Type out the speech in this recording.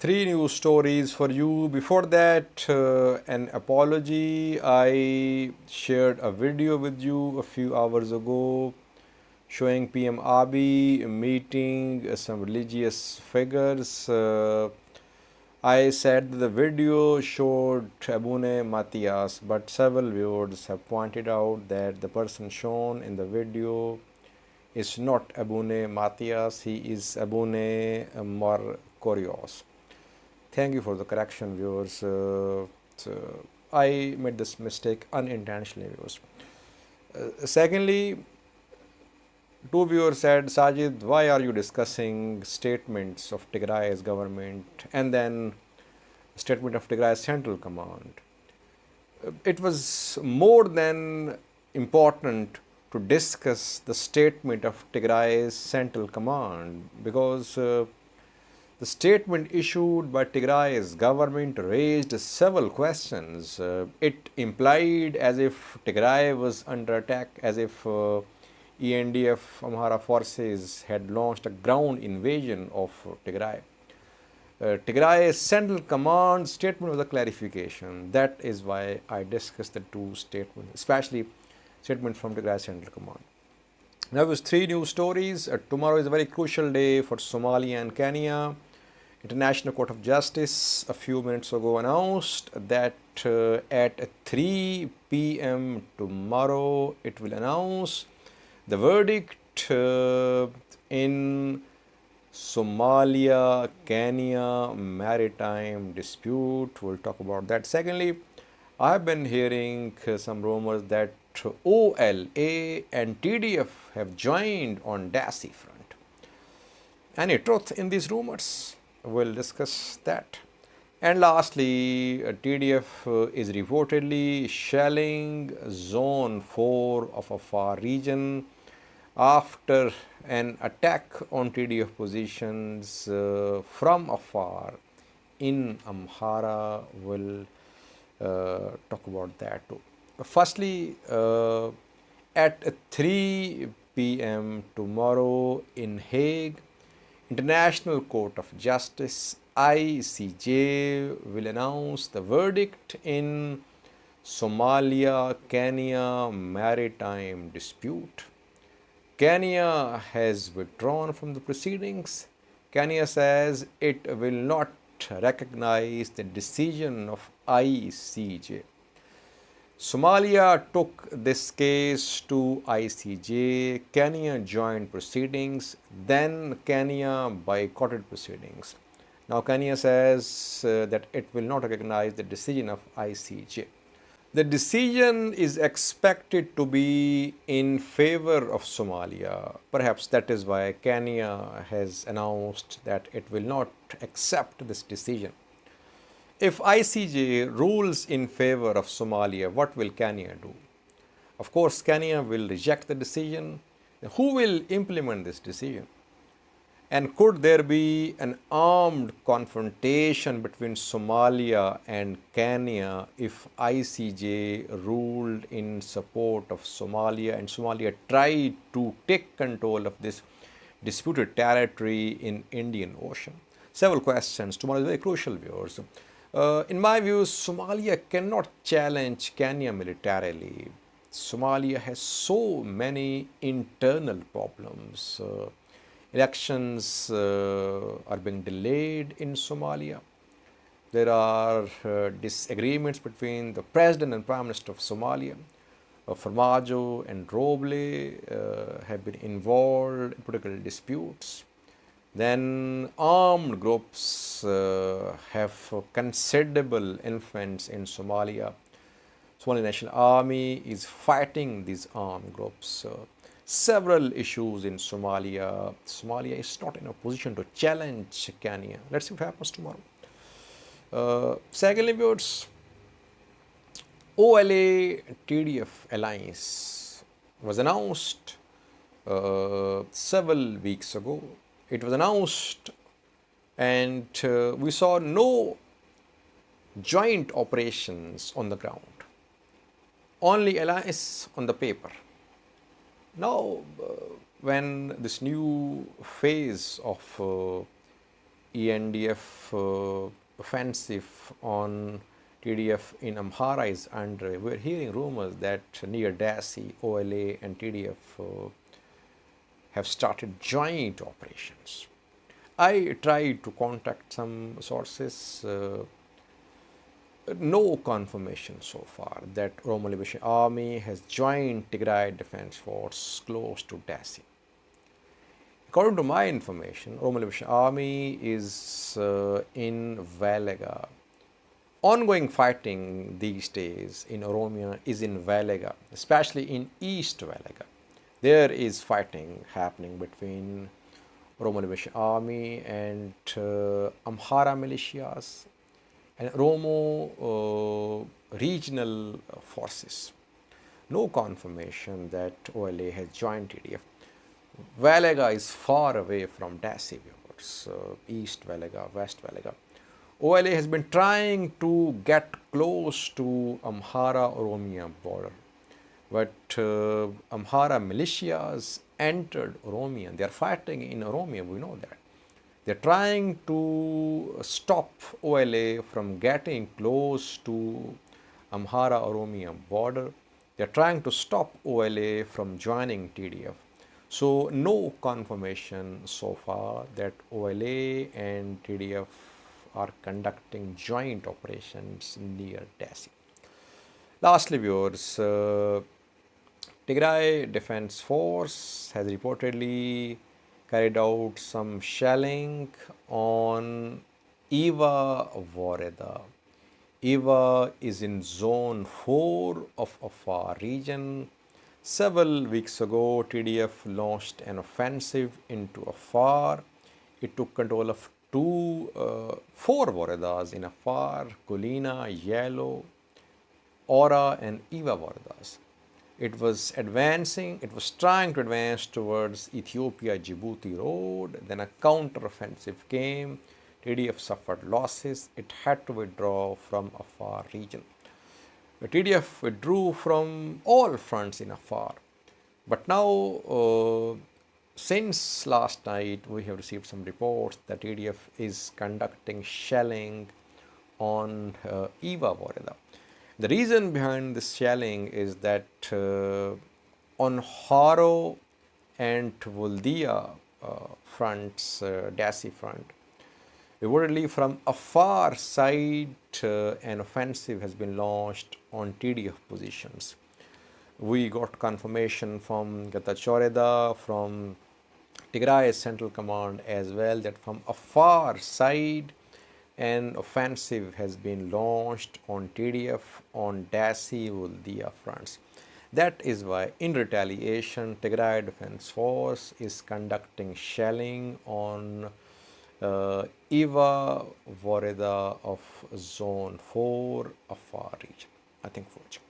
Three news stories for you. Before that, an apology. I shared a video with you a few hours ago showing PM Abiy meeting some religious figures. I said that the video showed Abune Matthias, but several viewers have pointed out that the person shown in the video is not Abune Matthias, he is Abune Markorios. Thank you for the correction, viewers. I made this mistake unintentionally, viewers. Secondly, two viewers said, Sajid, why are you discussing statements of Tigray's government and then statement of Tigray's central command? It was more than important to discuss the statement of Tigray's central command because the statement issued by Tigray's government raised several questions. It implied as if Tigray was under attack, as if ENDF Amhara forces had launched a ground invasion of Tigray. Tigray's central command statement was a clarification. That is why I discussed the two statements, especially statement from Tigray's central command. Now, with three news stories. Tomorrow is a very crucial day for Somalia and Kenya. International Court of Justice a few minutes ago announced that at 3 p.m. tomorrow it will announce the verdict in Somalia-Kenya maritime dispute. We'll talk about that. Secondly, I have been hearing some rumors that OLA and TDF have joined on DASI front. Any truth in these rumors? We'll discuss that. And lastly, TDF is reportedly shelling Zone 4 of Afar region after an attack on TDF positions from Afar in Amhara. We'll talk about that too. Firstly, at 3 p.m. tomorrow in Hague, International Court of Justice ICJ will announce the verdict in Somalia-Kenya maritime dispute. Kenya has withdrawn from the proceedings. Kenya says it will not recognize the decision of ICJ. Somalia took this case to ICJ. Kenya joined proceedings. Then Kenya boycotted proceedings. Now Kenya says that it will not recognize the decision of ICJ. The decision is expected to be in favor of Somalia. Perhaps that is why Kenya has announced that it will not accept this decision. If ICJ rules in favor of Somalia, what will Kenya do? Of course, Kenya will reject the decision. Who will implement this decision? And could there be an armed confrontation between Somalia and Kenya if ICJ ruled in support of Somalia and Somalia tried to take control of this disputed territory in Indian Ocean? Several questions. Tomorrow is very crucial, viewers. In my view, Somalia cannot challenge Kenya militarily. Somalia has so many internal problems. Elections are being delayed in Somalia. There are disagreements between the President and Prime Minister of Somalia. Farmajo and Roble have been involved in political disputes. Then armed groups have considerable influence in Somalia. Somali National Army is fighting these armed groups. Several issues in Somalia. Somalia is not in a position to challenge Kenya. Let's see what happens tomorrow. Secondly, viewers, OLA-TDF alliance was announced several weeks ago. It was announced and we saw no joint operations on the ground, only alliance on the paper. Now, when this new phase of ENDF offensive on TDF in Amhara is underway. We're hearing rumors that near Dasi, OLA and TDF have started joint operations. I tried to contact some sources, no confirmation so far that Oromo Liberation Army has joined Tigray Defense Force close to Dasi. According to my information, Oromo Liberation Army is in Valega. Ongoing fighting these days in Oromia is in Valega, especially in East Valega. There is fighting happening between Oromo Liberation Army and Amhara militias and Oromo regional forces. No confirmation that OLA has joined TDF. Valega is far away from Dasi viewers, East Valega, West Valega. OLA has been trying to get close to Amhara-Oromia border, but Amhara militias entered Oromia. They are fighting in Oromia, we know that. They are trying to stop OLA from getting close to Amhara-Oromia border. They are trying to stop OLA from joining TDF. So no confirmation so far that OLA and TDF are conducting joint operations near Dasi. Lastly, viewers, Tigray Defense Force has reportedly carried out some shelling on Iva Voreda. Iva is in zone 4 of Afar region. Several weeks ago, TDF launched an offensive into Afar. It took control of four Voredas in Afar, Kulina, Yellow, Ora and Iva Voredas. It was trying to advance towards Ethiopia-Djibouti road. Then a counter-offensive came. TDF suffered losses. It had to withdraw from Afar region. The TDF withdrew from all fronts in Afar. But now, since last night, we have received some reports that TDF is conducting shelling on Iva Voreda. The reason behind this shelling is that on Haro and Vuldia fronts, Dasi front, reportedly from Afar side, an offensive has been launched on TDF positions. We got confirmation from Gatachoreda, from Tigray Central Command as well, that from Afar side, an offensive has been launched on TDF on Dasi Vuldia fronts. That is why, in retaliation, Tigray Defense Force is conducting shelling on Iva Voreda of Zone 4 Afar region. I think for watching.